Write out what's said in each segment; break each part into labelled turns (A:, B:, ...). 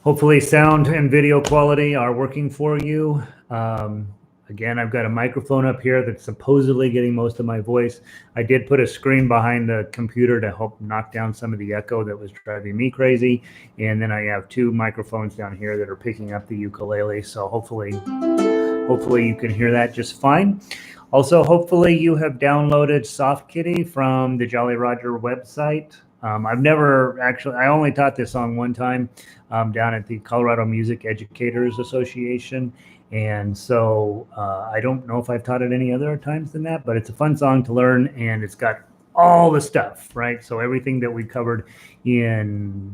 A: Hopefully sound and video quality are working for you. Again, I've got a microphone up here that's supposedly getting most of my voice. I did put a screen behind the computer to help knock down some of the echo that was driving me crazy. And then I have two microphones down here that are picking up the ukulele. So hopefully you can hear that just fine. Also, hopefully you have downloaded Soft Kitty from the Jolly Roger website. I've never actually, I only taught this song one time down at the Colorado Music Educators Association. And so I don't know if I've taught it any other times than that, but it's a fun song to learn and it's got all the stuff, right? So everything that we covered in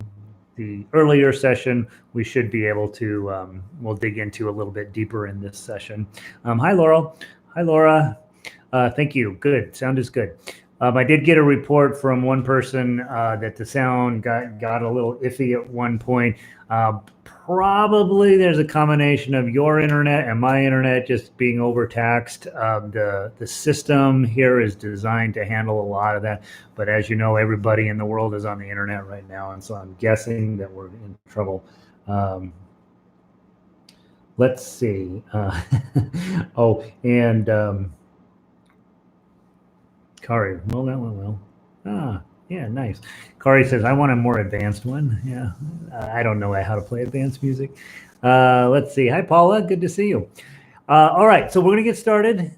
A: the earlier session, we should be able to, we'll dig into a little bit deeper in this session. Hi, Laurel. Hi, Laura. Thank you. Good. Sound is good. I did get a report from one person that the sound got a little iffy at one point. Probably there's a combination of your internet and my internet just being overtaxed. The system here is designed to handle a lot of that. But as you know, everybody in the world is on the internet right now. And so I'm guessing that we're in trouble. Let's see. Oh, and Kari, well, that went well. Ah, yeah, nice. Kari says, I want a more advanced one. Yeah, I don't know how to play advanced music. Let's see. Hi, Paula. Good to see you. All right, so we're going to get started.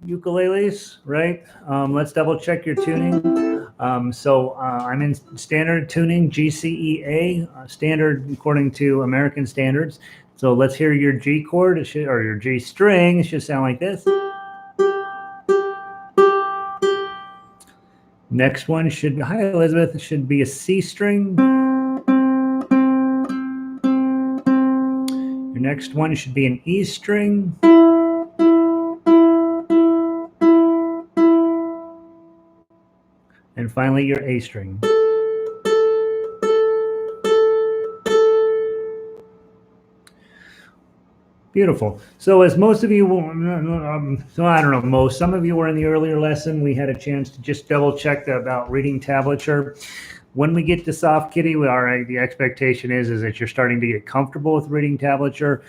A: Ukuleles, right? Let's double check your tuning. So I'm in standard tuning, GCEA, standard according to American standards. So let's hear your G chord or your G string. It should sound like this. Next one should, hi Elizabeth, should be a C string. Your next one should be an E string. And finally your A string. Beautiful. So as most of you, so I don't know, most, some of you were in the earlier lesson. We had a chance to just double check about reading tablature. When we get to Soft Kitty, the expectation is that you're starting to get comfortable with reading tablature.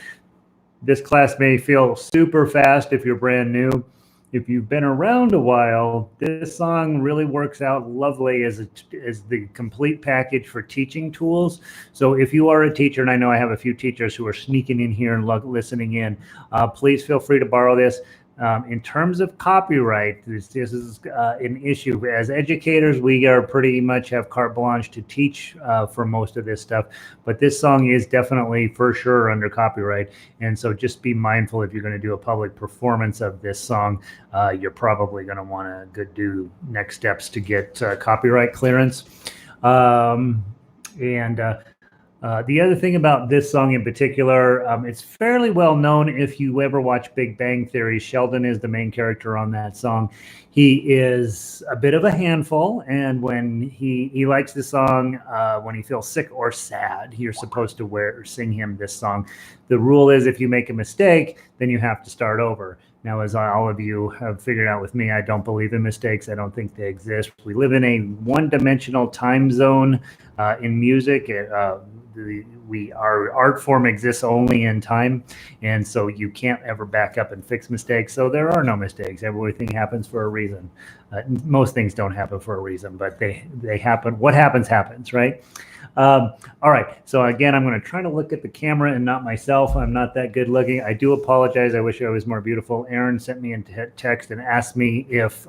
A: This class may feel super fast if you're brand new. If you've been around a while, this song really works out lovely as the complete package for teaching tools. So if you are a teacher, and I know I have a few teachers who are sneaking in here and listening in, please feel free to borrow this. In terms of copyright, this is an issue. As educators, we are pretty much have carte blanche to teach for most of this stuff, but this song is definitely for sure under copyright. And so just be mindful if you're going to do a public performance of this song, you're probably going to want to do next steps to get copyright clearance. The other thing about this song in particular, it's fairly well known if you ever watch Big Bang Theory. Sheldon is the main character on that song. He is a bit of a handful, and when he likes the song when he feels sick or sad, you're supposed to sing him this song. The rule is if you make a mistake, then you have to start over. Now, as all of you have figured out with me, I don't believe in mistakes. I don't think they exist. We live in a one-dimensional time zone in music. Our art form exists only in time, and so you can't ever back up and fix mistakes. So there are no mistakes. Everything happens for a reason. Most things don't happen for a reason, but they happen. What happens, happens, right? All right. So again, I'm going to try to look at the camera and not myself. I'm not that good looking. I do apologize. I wish I was more beautiful. Aaron sent me a text and asked me if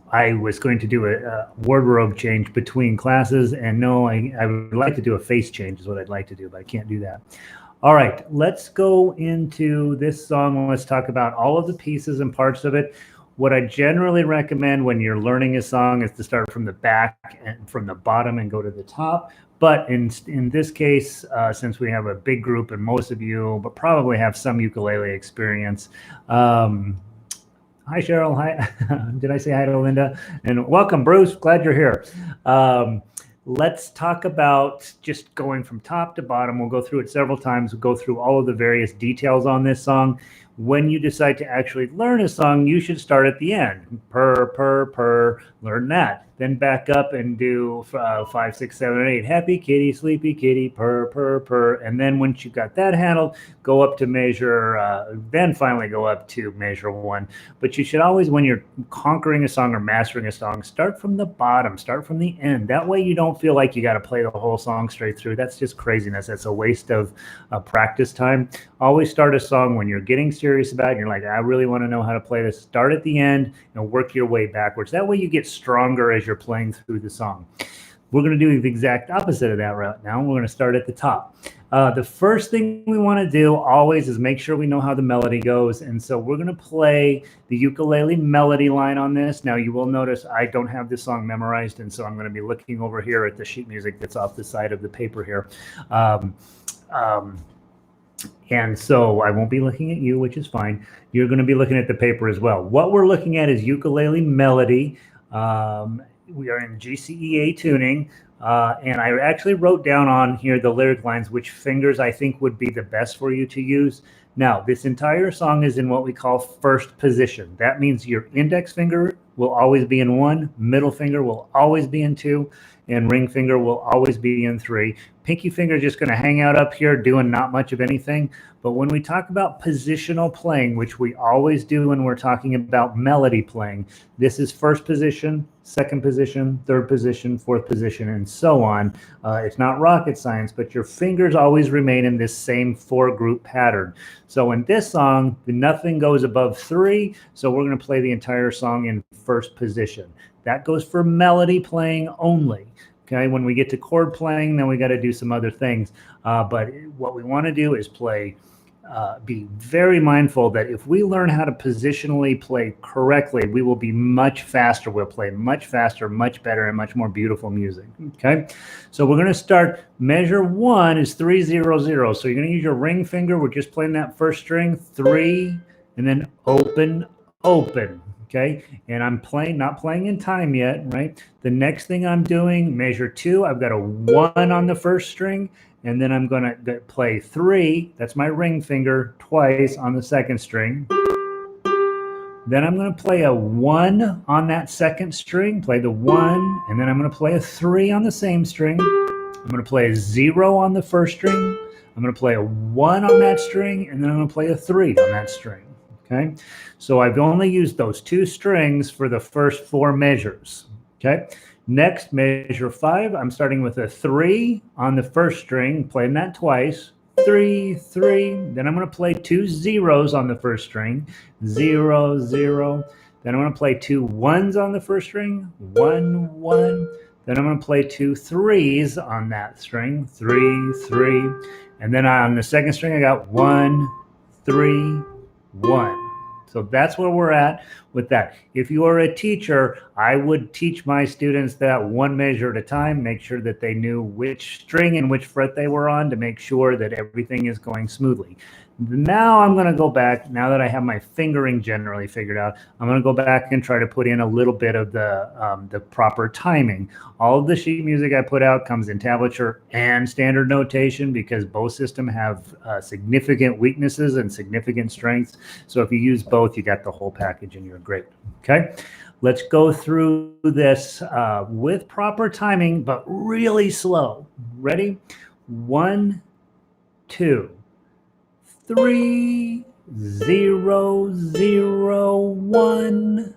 A: I was going to do a wardrobe change between classes, and no, I would like to do a face change is what I'd like to do, but I can't do that. All right, let's go into this song. Let's talk about all of the pieces and parts of it. What I generally recommend when you're learning a song is to start from the back and from the bottom and go to the top. But in this case, since we have a big group and most of you but probably have some ukulele experience, hi, Cheryl. Hi. Did I say hi to Linda? And welcome, Bruce. Glad you're here. Let's talk about just going from top to bottom. We'll go through it several times. We'll go through all of the various details on this song. When you decide to actually learn a song, you should start at the end. Purr, purr, purr, learn that. Then back up and do 5, 6, 7, 8. Happy kitty, sleepy kitty, purr, purr, purr. And then once you got that handled, go up to measure, then finally go up to measure 1. But you should always, when you're conquering a song or mastering a song, start from the bottom, start from the end. That way you don't feel like you got to play the whole song straight through. That's just craziness. That's a waste of practice time. Always start a song when you're getting serious about it and you're like, I really want to know how to play this. Start at the end and work your way backwards. That way you get stronger as you're playing through the song. We're going to do the exact opposite of that right now. We're going to start at the top. The first thing we want to do always is make sure we know how the melody goes. And so we're going to play the ukulele melody line on this. Now you will notice I don't have this song memorized. And so I'm going to be looking over here at the sheet music that's off the side of the paper here. And so I won't be looking at you, which is fine. You're going to be looking at the paper as well. What we're looking at is ukulele melody. We are in GCEA tuning. And I actually wrote down on here the lyric lines, which fingers I think would be the best for you to use. Now, this entire song is in what we call first position. That means your index finger will always be in 1, middle finger will always be in 2, and ring finger will always be in 3. Pinky finger is just going to hang out up here doing not much of anything. But when we talk about positional playing, which we always do when we're talking about melody playing, this is first position, second position, third position, fourth position, and so on. It's not rocket science, but your fingers always remain in this same 4-group pattern. So in this song, nothing goes above 3, so we're going to play the entire song in first position. That goes for melody playing only. Okay, when we get to chord playing, then we got to do some other things. But what we want to do is play, be very mindful that if we learn how to positionally play correctly, we will be much faster. We'll play much faster, much better, and much more beautiful music. Okay, so we're going to start. Measure 1 is 3, 0, 0. So you're going to use your ring finger. We're just playing that first string, 3, and then open, open. Okay, and I'm not playing in time yet, right? The next thing I'm doing, measure 2, I've got a 1 on the first string, and then I'm going to play 3, that's my ring finger, twice on the second string. Then I'm going to play a 1 on that second string, play the 1, and then I'm going to play a 3 on the same string. I'm going to play a 0 on the first string. I'm going to play a 1 on that string, and then I'm going to play a 3 on that string. Okay, so I've only used those 2 strings for the first 4 measures. Okay, next, measure 5, I'm starting with a 3 on the first string, playing that twice, 3, 3. Then I'm going to play 2 zeros on the first string, 0, 0. Then I'm going to play 2 1s on the first string, 1, 1. Then I'm going to play 2 3s on that string, 3, 3. And then on the second string, I got 1, 3, 1. So that's where we're at with that. If you are a teacher, I would teach my students that 1 measure at a time, make sure that they knew which string and which fret they were on to make sure that everything is going smoothly. Now I'm going to go back, now that I have my fingering generally figured out, I'm going to go back and try to put in a little bit of the proper timing. All of the sheet music I put out comes in tablature and standard notation because both systems have significant weaknesses and significant strengths. So if you use both, you got the whole package and you're great. Okay, let's go through this with proper timing, but really slow. Ready? 1, 2. 3, 0, 0, 1,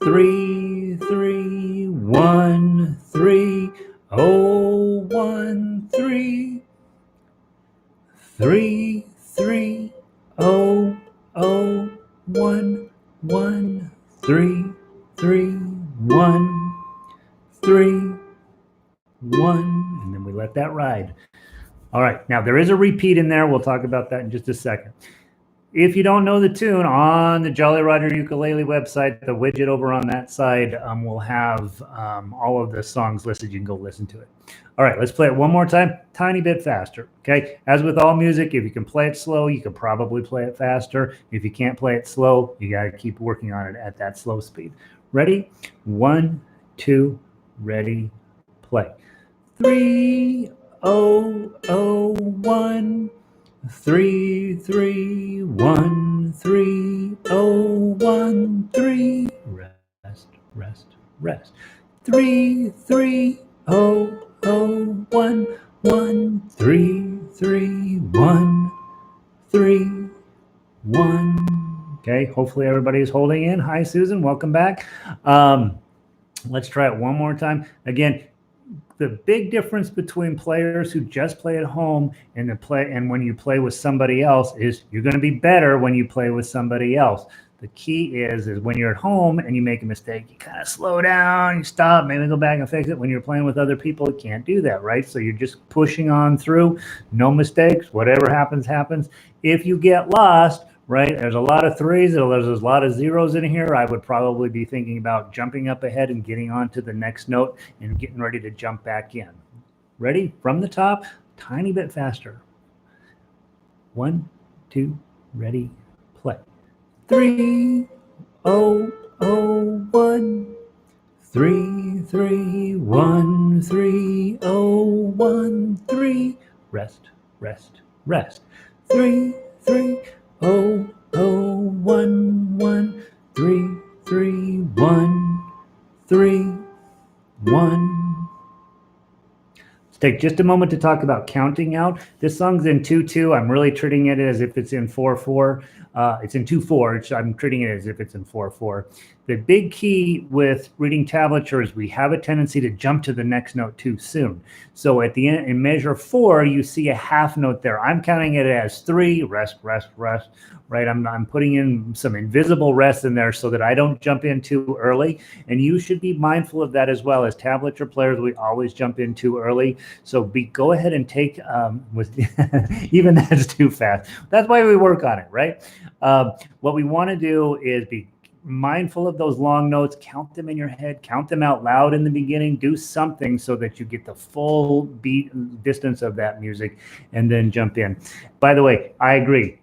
A: 3, 3, 1, 3, 0, 1, 3, 3, 3, 0, 0, 1, 1, 3, 3, 1, 3, 1, and then we let that ride. All right, now there is a repeat in there. We'll talk about that in just a second. If you don't know the tune, on the Jolly Roger Ukulele website, the widget over on that side will have all of the songs listed. You can go listen to it. All right, let's play it one more time, tiny bit faster, okay? As with all music, if you can play it slow, you can probably play it faster. If you can't play it slow, you got to keep working on it at that slow speed. Ready? 1, 2, ready, play. 3, 0, 0, 1, 3, 3, 1, 3, 0, 1, 3. Rest, rest, rest. 3, 3, 0, 0, 1, 1, 3, 3, 1, 3, 1. Okay, hopefully everybody is holding in. Hi, Susan. Welcome back. Let's try it one more time. Again, the big difference between players who just play at home and when you play with somebody else is you're going to be better when you play with somebody else. The key is when you're at home and you make a mistake, you kind of slow down, you stop, maybe go back and fix it. When you're playing with other people, you can't do that, right? So you're just pushing on through, no mistakes, whatever happens, happens. If you get lost, right, there's a lot of threes, there's a lot of zeros in here. I would probably be thinking about jumping up ahead and getting on to the next note and getting ready to jump back in. Ready? From the top, tiny bit faster. 1, 2, ready, play. 3, 0, 0, 1. 3, 3, 1, 3, 0, 1, 3. Rest, rest, rest. 3, 3, 0, 0, 1, 1, 3, 3, 1, 3, 1. Let's take just a moment to talk about counting out. This song's in 2-2. I'm really treating it as if it's in 4-4. It's in 2-4. I'm treating it as if it's in 4-4. The big key with reading tablature is we have a tendency to jump to the next note too soon. So at the end, in measure 4, you see a half note there. I'm counting it as 3, rest, rest, rest, right? I'm putting in some invisible rest in there so that I don't jump in too early. And you should be mindful of that as well. As tablature players, we always jump in too early. So go ahead and take, with even that's too fast. That's why we work on it, right? What we want to do is be mindful of those long notes, count them in your head, count them out loud in the beginning, do something so that you get the full beat distance of that music and then jump in. By the way, I agree.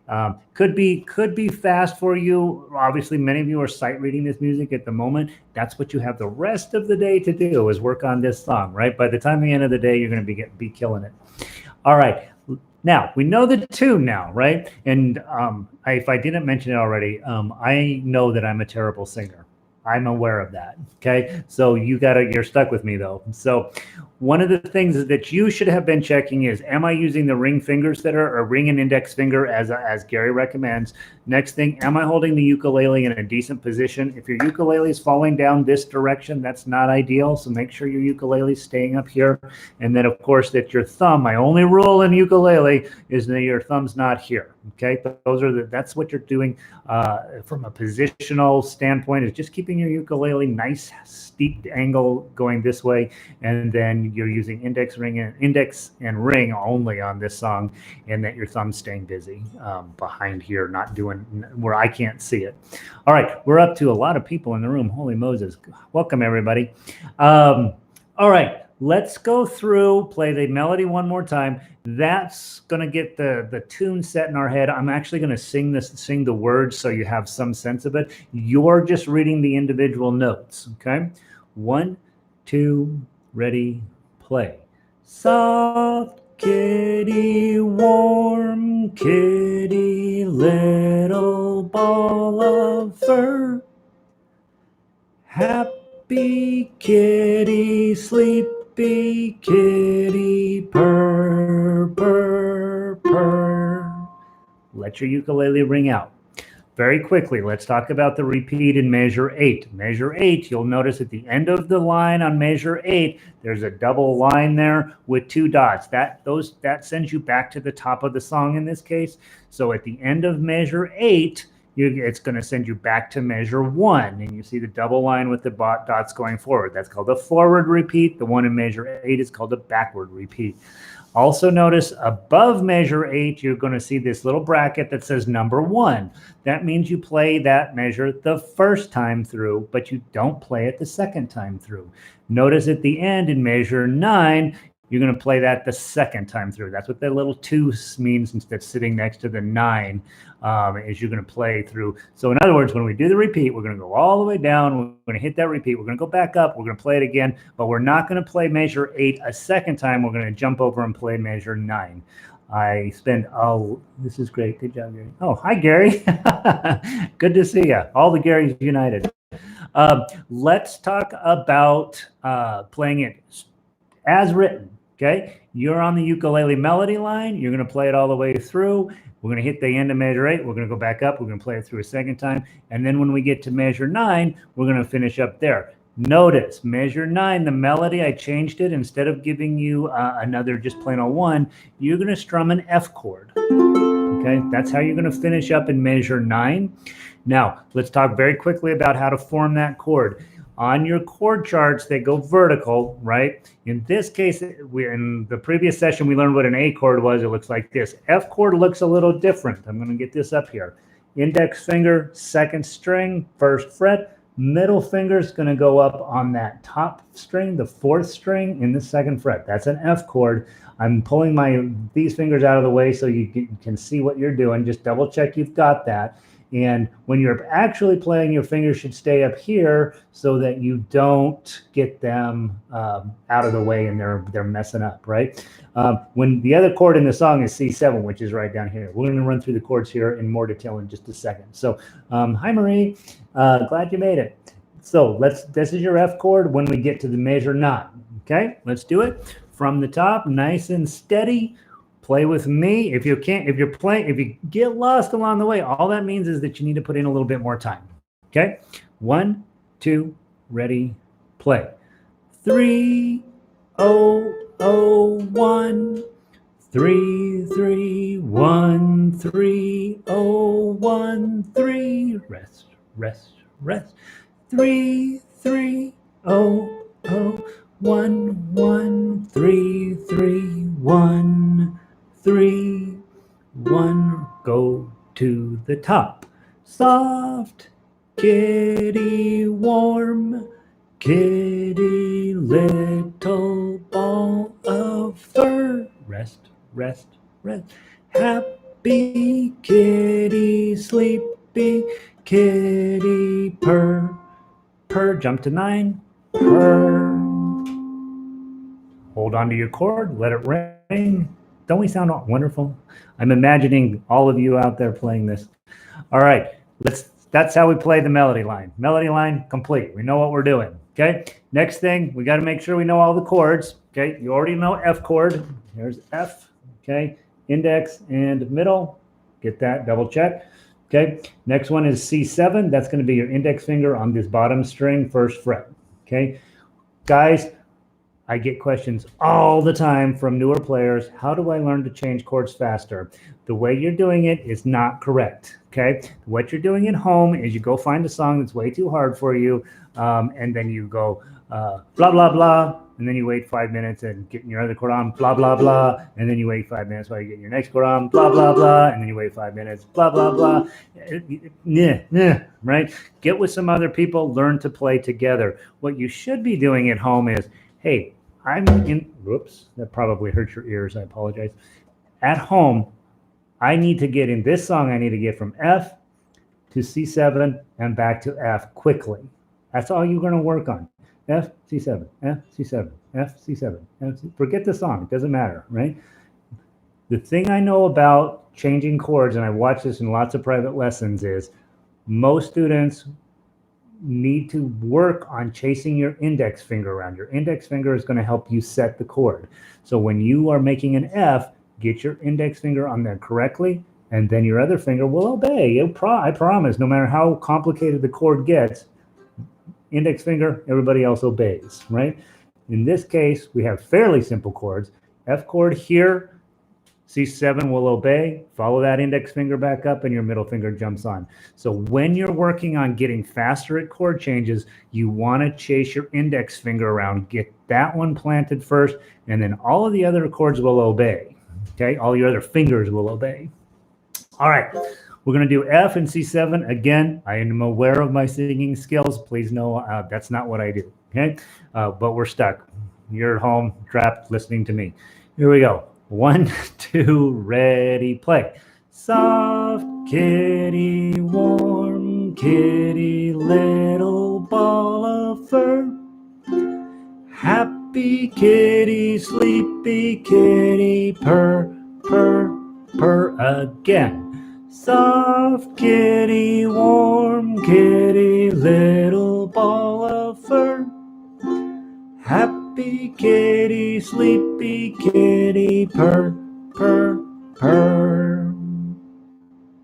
A: Could be fast for you. Obviously, many of you are sight reading this music at the moment. That's what you have the rest of the day to do is work on this song, right? By the time the end of the day, you're going to be killing it. All right. Now, we know the tune now, right? And if I didn't mention it already, I know that I'm a terrible singer. I'm aware of that, okay? So you're stuck with me though. So one of the things that you should have been checking is, am I using the ring fingers or ring and index finger as Gary recommends? Next thing, am I holding the ukulele in a decent position? If your ukulele is falling down this direction, that's not ideal. So make sure your ukulele is staying up here. And then of course that your thumb, my only rule in ukulele is that your thumb's not here. Okay, that's what you're doing from a positional standpoint, is just keeping your ukulele nice steep angle going this way, and then you're using index and ring only on this song, and that your thumb's staying busy behind here, not doing where I can't see it. All right, we're up to a lot of people in the room. Holy Moses. Welcome everybody. All right, let's go through, play the melody one more time. That's going to get the tune set in our head. I'm actually going to sing the words so you have some sense of it. You're just reading the individual notes, okay? 1, 2, ready, play. Soft kitty, warm kitty, little ball of fur. Happy kitty, sleepy kitty, purr, purr, purr. Let your ukulele ring out. Very quickly, let's talk about the repeat in measure 8. Measure 8, you'll notice at the end of the line on measure 8, there's a double line there with 2 dots. That sends you back to the top of the song in this case. So at the end of measure 8, it's going to send you back to measure 1, and you see the double line with the dots going forward. That's called a forward repeat. The one in measure 8 is called a backward repeat. Also notice above measure 8, you're going to see this little bracket that says number 1. That means you play that measure the first time through, but you don't play it the second time through. Notice at the end in measure 9, you're going to play that the second time through. That's what that little 2 means instead of sitting next to the 9, is you're going to play through. So in other words, when we do the repeat, we're going to go all the way down. We're going to hit that repeat. We're going to go back up. We're going to play it again, but we're not going to play measure 8 a second time. We're going to jump over and play measure 9. I spend, oh, this is great. Good job, Gary. Oh, hi, Gary. Good to see you. All the Garys united. Let's talk about playing it as written. Okay, you're on the ukulele melody line. You're going to play it all the way through. We're going to hit the end of measure 8. We're going to go back up. We're going to play it through a second time. And then when we get to measure 9, we're going to finish up there. Notice measure 9, the melody, I changed it. Instead of giving you another just plain old 1, you're going to strum an F chord. Okay, that's how you're going to finish up in measure 9. Now, let's talk very quickly about how to form that chord. On your chord charts, they go vertical, right? In this case, in the previous session, we learned what an A chord was. It looks like this. F chord looks a little different. I'm going to get this up here. Index finger, 2nd string, 1st fret. Middle finger is going to go up on that top string, the 4th string in the 2nd fret. That's an F chord. I'm pulling these fingers out of the way so you can see what you're doing. Just double check you've got that. And when you're actually playing, your fingers should stay up here so that you don't get them out of the way and they're messing up, right? When the other chord in the song is C7, which is right down here. We're going to run through the chords here in more detail in just a second. So, hi Marie, glad you made it. So this is your F chord when we get to the measure 9. Okay, let's do it from the top, nice and steady. Play with me. If you get lost along the way, all that means is that you need to put in a little bit more time. Okay? 1, 2, ready, play. 3, 0, 0, 1. 3, 3, 1, 3, 0, 1, 3. Rest, rest, rest. 3, 3, 0, 0, 1, 1, 3, 3, 1. 3, 1, go to the top. Soft, kitty, warm, kitty, little ball of fur. Rest, rest, rest. Happy kitty, sleepy kitty, purr, purr. Jump to 9, purr. Hold on to your chord, let it ring. Don't we sound wonderful? I'm imagining all of you out there playing this. All right, that's how we play the melody line. Melody line complete. We know what we're doing. Okay. Next thing, we got to make sure we know all the chords. Okay. You already know F chord. There's F. Okay. Index and middle. Get that. Double check. Okay. Next one is C7. That's going to be your index finger on this bottom string, 1st fret. Okay. Guys, I get questions all the time from newer players. How do I learn to change chords faster? The way you're doing it is not correct, okay? What you're doing at home is you go find a song that's way too hard for you, and then you go blah, blah, blah, and then you wait 5 minutes and get your other chord on, blah, blah, blah, and then you wait 5 minutes while you get your next chord on, blah, blah, blah, and then you wait 5 minutes, blah, blah, blah. Right? Get with some other people, learn to play together. What you should be doing at home is, hey, whoops, that probably hurt your ears. I apologize. At home, I need to get in this song. I need to get from F to C7 and back to F quickly. That's all you're going to work on. F, C7, F, C7, F, C7. F, C. Forget the song. It doesn't matter, right? The thing I know about changing chords, and I watch this in lots of private lessons, is most students need to work on chasing your index finger around. Your index finger is going to help you set the chord. So when you are making an F, get your index finger on there correctly, and then your other finger will obey. I promise, no matter how complicated the chord gets, index finger, everybody else obeys, right? In this case, we have fairly simple chords. F chord here, C7 will obey, follow that index finger back up, and your middle finger jumps on. So when you're working on getting faster at chord changes, you want to chase your index finger around, get that one planted first, and then all of the other chords will obey. Okay, all your other fingers will obey. All right, we're going to do F and C7. Again, I am aware of my singing skills. Please know that's not what I do. Okay, but we're stuck. You're at home, trapped, listening to me. Here we go. 1, 2, ready, play. Soft kitty, warm kitty, little ball of fur. Happy kitty, sleepy kitty, purr, purr, purr again. Soft kitty, warm kitty, little ball of fur. Happy kitty, sleepy kitty, purr, purr, purr.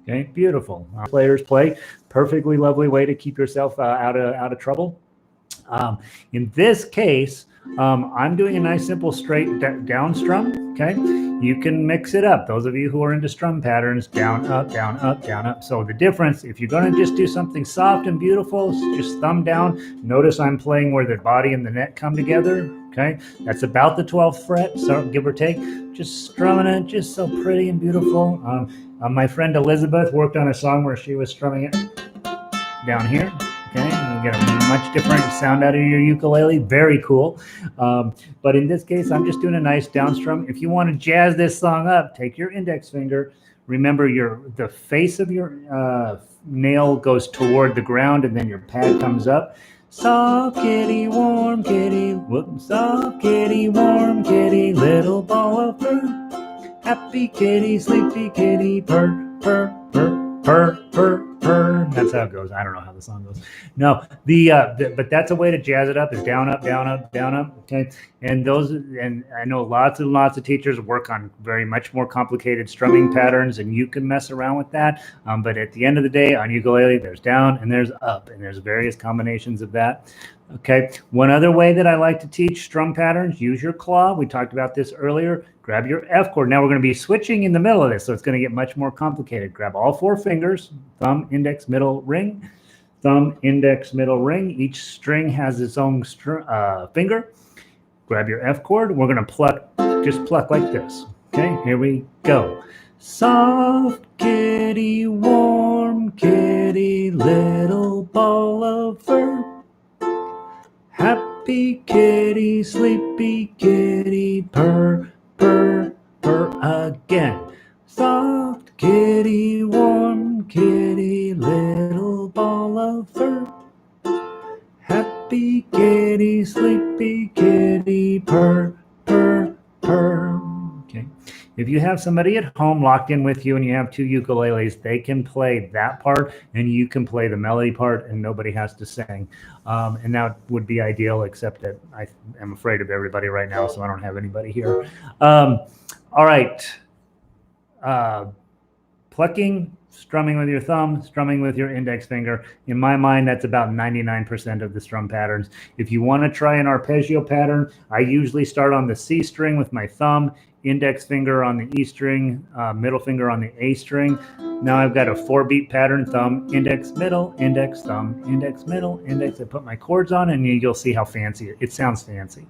A: Okay, beautiful. Players play. Perfectly lovely way to keep yourself out of trouble. In this case, I'm doing a nice simple straight down strum. Okay, you can mix it up. Those of you who are into strum patterns, down, up, down, up, down, up. So the difference, if you're going to just do something soft and beautiful, just thumb down. Notice I'm playing where the body and the neck come together. Okay, that's about the 12th fret, so give or take. Just strumming it, just so pretty and beautiful. My friend Elizabeth worked on a song where she was strumming it down here. Okay, you get a much different sound out of your ukulele. Very cool. But in this case, I'm just doing a nice down strum. If you want to jazz this song up, take your index finger. Remember, the face of your nail goes toward the ground, and then your pad comes up. Soft kitty, warm kitty, soft kitty, warm kitty, little ball of fur. Happy kitty, sleepy kitty, purr, purr, purr, purr, purr, purr. That's how it goes. I don't know how the song goes. No, but that's a way to jazz it up, is down, up, down, up, down, up. Okay, and I know lots and lots of teachers work on very much more complicated strumming patterns, and you can mess around with that. But at the end of the day, on ukulele, there's down and there's up, and there's various combinations of that. Okay, one other way that I like to teach strum patterns, use your claw. We talked about this earlier. Grab your F chord. Now we're going to be switching in the middle of this, so it's going to get much more complicated. Grab all 4 fingers, thumb, index, middle, ring. Thumb, index, middle, ring. Each string has its own finger. Grab your F chord. We're going to pluck, just pluck like this. Okay, here we go. Soft kitty, warm kitty, little ball of fur. Happy kitty, sleepy kitty, purr, purr, purr again. Soft kitty, warm kitty, little ball of fur. Happy kitty, sleepy kitty, purr, purr, purr. Okay. If you have somebody at home locked in with you and you have 2 ukuleles, they can play that part and you can play the melody part and nobody has to sing. And that would be ideal, except that I am afraid of everybody right now, so I don't have anybody here. All right. Plucking, strumming with your thumb, strumming with your index finger. In my mind, that's about 99% of the strum patterns. If you want to try an arpeggio pattern, I usually start on the C string with my thumb, index finger on the E string, middle finger on the A string. Now I've got a 4-beat pattern: thumb, index, middle, index, thumb, index, middle, index. I put my chords on and you'll see how fancy it sounds. Fancy.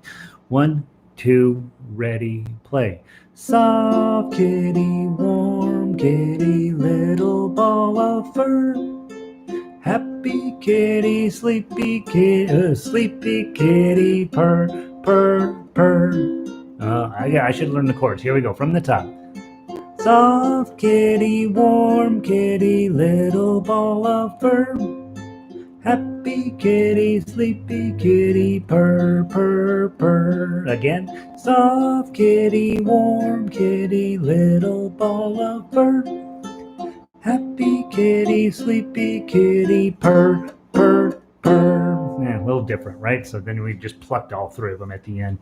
A: 1, 2, ready, play. Soft kitty, warm kitty, little ball of fur. Happy kitty, sleepy kitty, purr, purr, purr. I should learn the chords. Here we go, from the top. Soft kitty, warm kitty, little ball of fur. Happy kitty, sleepy kitty, purr, purr, purr. Again. Soft kitty, warm kitty, little ball of fur. Happy kitty, sleepy kitty, purr, purr, purr. Yeah, a little different, right? So then we just plucked all 3 of them at the end.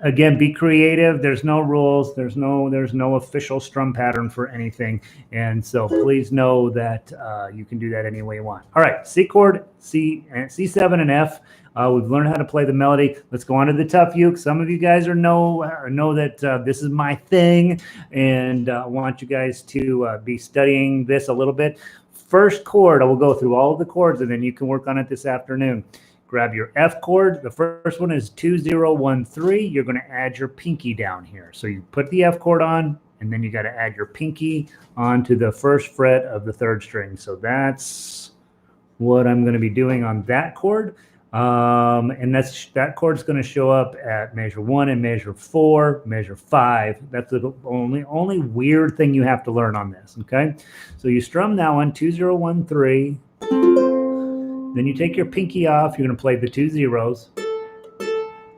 A: Again, be creative. There's no rules. There's no official strum pattern for anything. And so please know that you can do that any way you want. All right, C chord, C7 and F. We've learned how to play the melody. Let's go on to the tough uke. Some of you guys know that this is my thing, and I want you guys to be studying this a little bit. First chord, I will go through all of the chords, and then you can work on it this afternoon. Grab your F chord. The first one is 2, 0, 1, 3. You're going to add your pinky down here. So you put the F chord on, and then you got to add your pinky onto the 1st fret of the 3rd string. So that's what I'm going to be doing on that chord. And that chord's going to show up at measure 1 and measure 4, measure 5. That's the only weird thing you have to learn on this. Okay. So you strum that one, 2, 0, 1, 3. Then you take your pinky off. You're going to play the 2 zeros.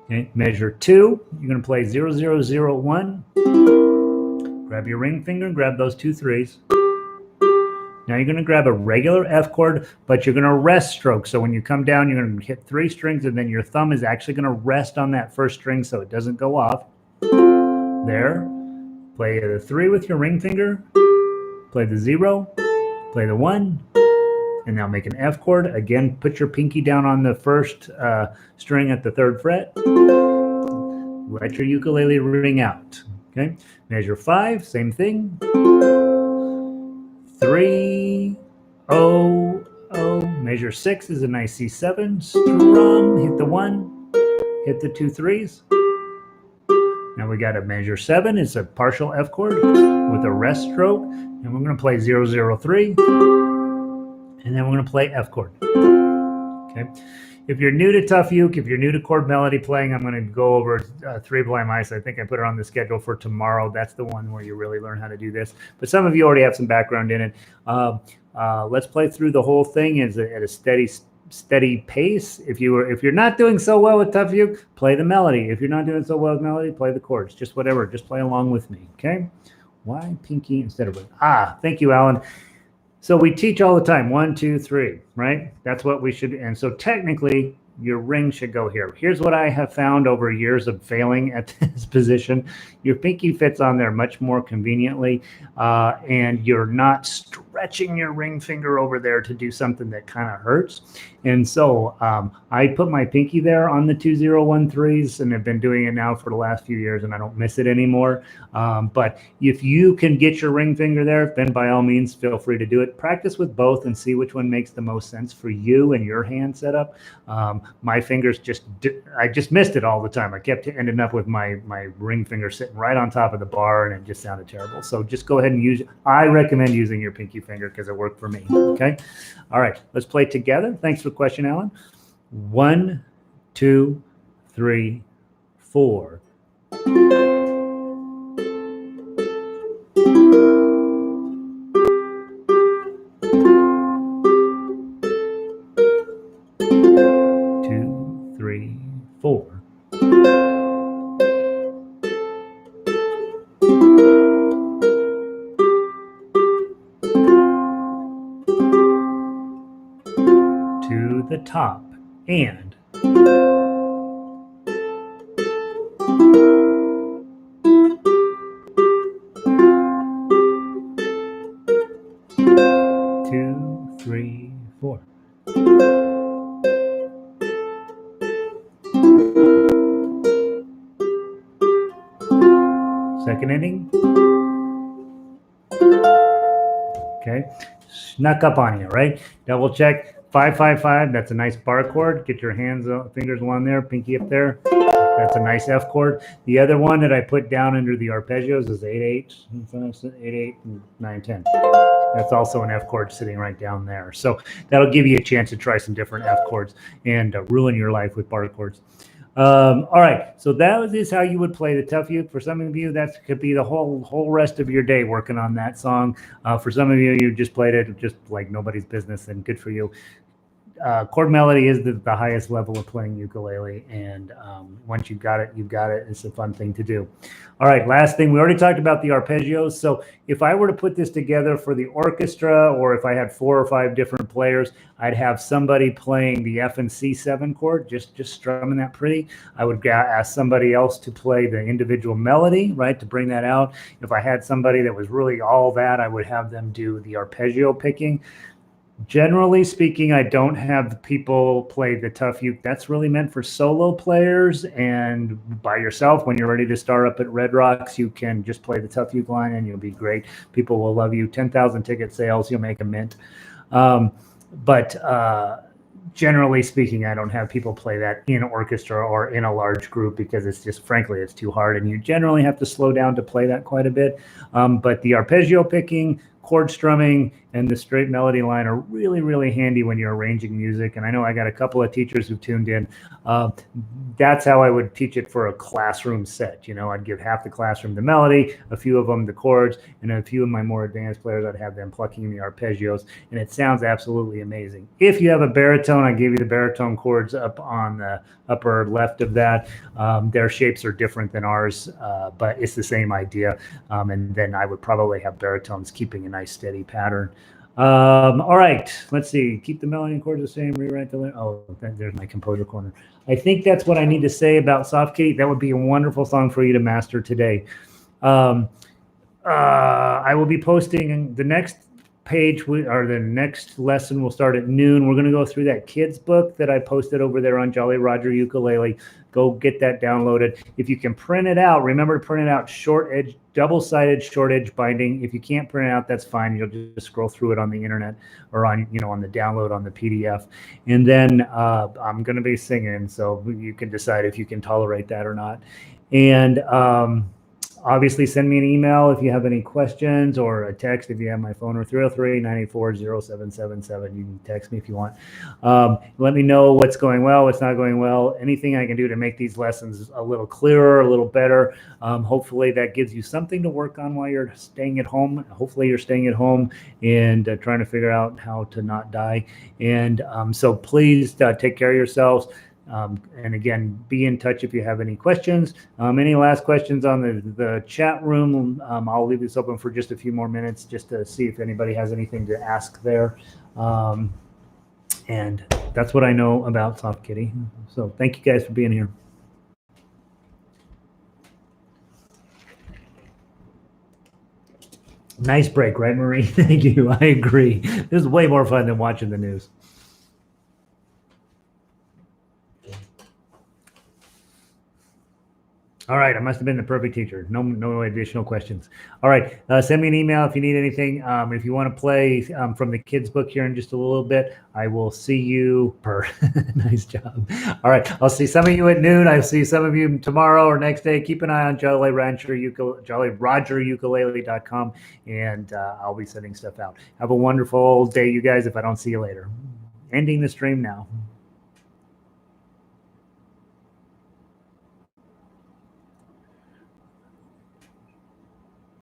A: Okay. Measure 2. You're going to play 0, 0, 0, 1. Grab your ring finger and grab those 2 3s. Now you're going to grab a regular F chord, but you're going to rest stroke. So when you come down, you're going to hit 3 strings, and then your thumb is actually going to rest on that first string so it doesn't go off. There. Play the 3 with your ring finger. Play the 0. Play the 1. And now make an F chord. Again, put your pinky down on the first string at the 3rd fret. Let your ukulele ring out. Okay. Measure 5, same thing. 3, O, O. Measure 6 is a nice C7. Strum, hit the 1, hit the 2 3s. Now we got a measure 7. It's a partial F chord with a rest stroke. And we're going to play 0, 0, 3. And then we're going to play F chord. Okay. If you're new to Tough Uke, if you're new to chord melody playing, I'm going to go over 3 Blind Mice. I think I put it on the schedule for tomorrow. That's the one where you really learn how to do this. But some of you already have some background in it. Let's play through the whole thing at a steady pace. If you're not doing so well with Tough Uke, play the melody. If you're not doing so well with melody, play the chords. Just whatever. Just play along with me. Okay? Why pinky instead of ring? Thank you, Alan. So we teach all the time, 1, 2, 3, right? That's what we should, and so technically your ring should go here. Here's what I have found over years of failing at this position. Your pinky fits on there much more conveniently, and you're not stretching your ring finger over there to do something that kind of hurts. And so I put my pinky there on the 2 0 1 3s, and have been doing it now for the last few years, and I don't miss it anymore. But if you can get your ring finger there, then by all means, feel free to do it. Practice with both and see which one makes the most sense for you and your hand setup. My fingers I just missed it all the time. I kept ending up with my ring finger sitting right on top of the bar, and it just sounded terrible. So just go ahead and I recommend using your pinky finger because it worked for me. Okay. All right. Let's play together. Thanks for the question, Alan. 1, 2, 3, 4. 2, 3, 4. To the top and two, 3, 4. Second inning. Okay, snuck up on you, right? Double check. 5, 5, 5. That's a nice bar chord. Get your fingers along there, pinky up there. That's a nice F chord. The other one that I put down under the arpeggios is 8, 8, 8, 8, 9, 10. That's also an F chord sitting right down there. So that'll give you a chance to try some different F chords and ruin your life with bar chords. All right, so that is how you would play the Tough Uke. For some of you, that could be the whole rest of your day working on that song. For some of you, you just played it just like nobody's business, and good for you. Chord melody is the highest level of playing ukulele, and once you've got it, you've got it. It's a fun thing to do. All right, last thing, we already talked about the arpeggios. So if I were to put this together for the orchestra, or if I had 4 or 5 different players, I'd have somebody playing the F and C7 chord, just strumming that pretty. I would ask somebody else to play the individual melody, right, to bring that out. If I had somebody that was really all that, I would have them do the arpeggio picking. Generally speaking, I don't have people play the Tough Uke. That's really meant for solo players, and by yourself. When you're ready to start up at Red Rocks, you can just play the Tough Uke line and you'll be great. People will love you. 10,000 ticket sales, you'll make a mint. But generally speaking, I don't have people play that in orchestra or in a large group because it's just, frankly, it's too hard, and you generally have to slow down to play that quite a bit. But the arpeggio picking, chord strumming, and the straight melody line are really, really handy when you're arranging music. And I know I got a couple of teachers who tuned in. That's how I would teach it for a classroom set. I'd give half the classroom the melody, a few of them the chords, and a few of my more advanced players, I'd have them plucking the arpeggios, and it sounds absolutely amazing. If you have a baritone, I gave you the baritone chords up on the upper left of that. Their shapes are different than ours, but it's the same idea. And then I would probably have baritones keeping a nice steady pattern. All right, let's see. Keep the melody and chords the same. Rewrite the. Oh, there's my composer corner. I think that's what I need to say about Soft Kitty. That would be a wonderful song for you to master today. I will be posting the next page, or the next lesson will start at noon. We're going to go through that kids book that I posted over there on Jolly Roger Ukulele. Go get that downloaded. If you can print it out, remember to print it out short edge, double-sided short edge binding. If you can't print it out, that's fine. You'll just scroll through it on the internet or on the download on the PDF. And then I'm going to be singing, so you can decide if you can tolerate that or not. And obviously, send me an email if you have any questions, or a text if you have my phone, or 303-984-0777. You can text me if you want. Let me know what's going well, what's not going well, anything I can do to make these lessons a little clearer, a little better. Hopefully that gives you something to work on while you're staying at home. Hopefully you're staying at home and trying to figure out how to not die. And so please take care of yourselves. And again, be in touch if you have any questions. Any last questions on the chat room? I'll leave this open for just a few more minutes just to see if anybody has anything to ask there. And that's what I know about Soft Kitty. So thank you guys for being here. Nice break, right, Marie? Thank you. I agree. This is way more fun than watching the news. All right, I must have been the perfect teacher. No additional questions. All right, send me an email if you need anything. If you want to play from the kids' book here in just a little bit, I will see you. Nice job. All right, I'll see some of you at noon. I'll see some of you tomorrow or next day. Keep an eye on JollyRogerUkulele.com, and I'll be sending stuff out. Have a wonderful day, you guys, if I don't see you later. Ending the stream now.